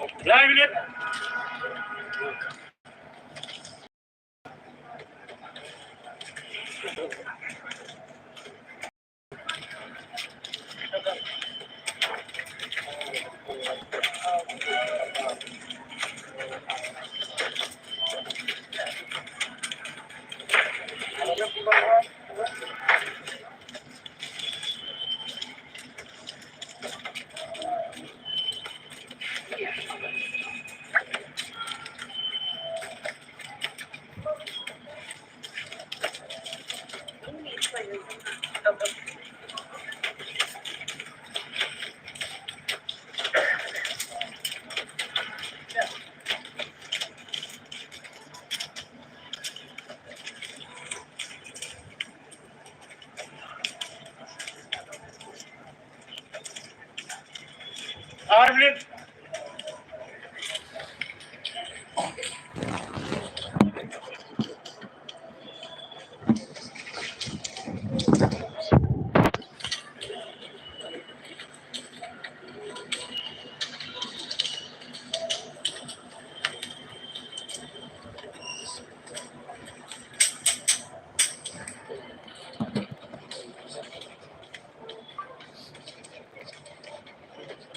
Live minute. Minute.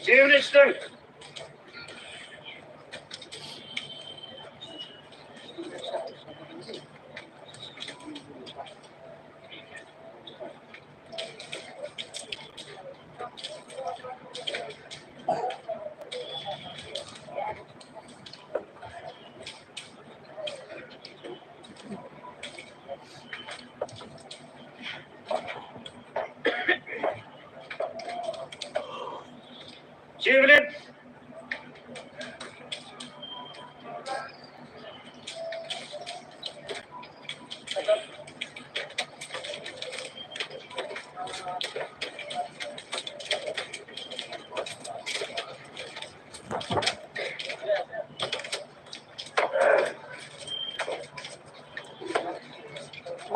Minutes. Minutes.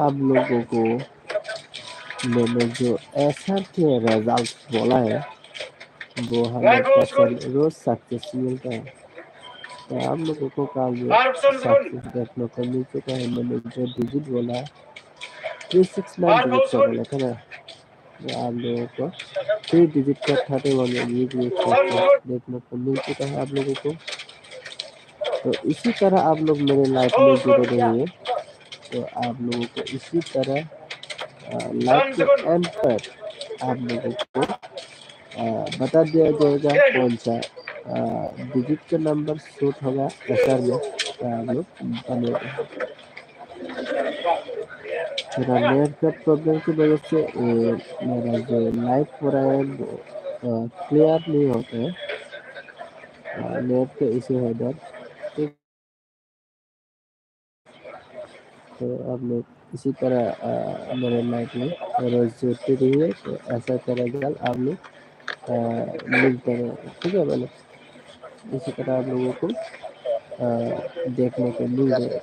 आप लोगों को मैंने जो एसआर के रिजल्ट बोला है वो 100% रोज सक्सेस मिलता है। तो आप लोगों को कल जो सक्सेस देखने को मिल चुका है। मैंने जो डिजिट बोला 369 डिजिट का बोला था ना, तो आप लोगों को 3 डिजिट का 31 सक्सेस देखने को मिल चुका है आप लोगों को। तो इसी तरह आप लोग मेरे लाइफ में जुड़े रहिए। तो आप लोगों को इसी तरह लाइफ के एंड पर आप लोगों को बता दिया जाएगा कौन सा डिजिट का नंबर सूट होगा एसआर में। तो आप लोग बने रहे। मेरा नेट का प्रॉब्लम की वजह से मेरा जो लाइव हो रहा है वो क्लियर नहीं होता है। नेट का इशू है इधर। ठीक, तो आप लोग इसी तरह मेरे लाइफ में रोज जुड़ते रहिए। तो ऐसा करेगा आप लोग मिलते रहे। ठीक है बोले, इसी तरह आप लोगों को देखने को मिल जाएगा।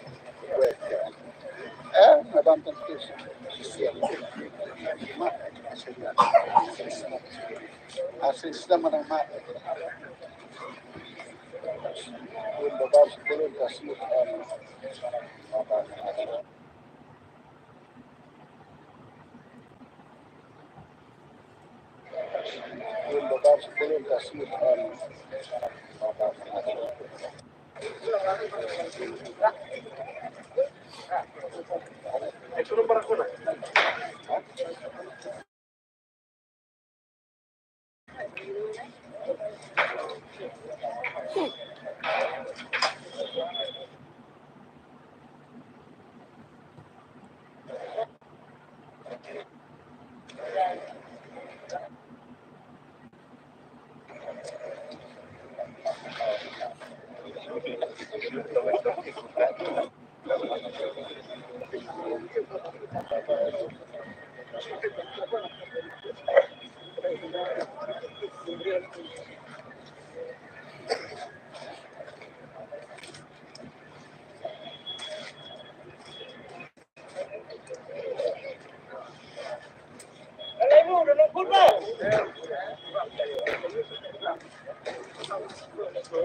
ये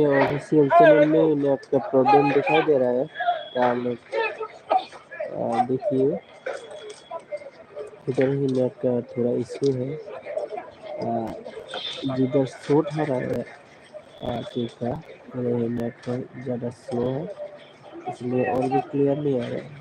ऑफिशियल चैनल में नेट का प्रॉब्लम दिखाई दे रहा है। तो आप लोग देखिए, इधर ही नेट का थोड़ा इश्यू है। जिधर शॉट हो रहा है केक का, उधर ही नेट का ज़्यादा स्लो है, इसलिए और भी क्लियर नहीं आ रहा है।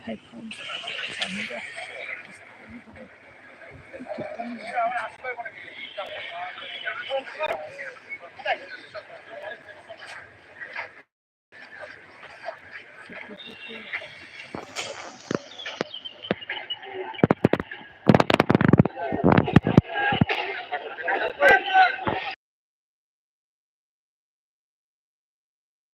5 pounds.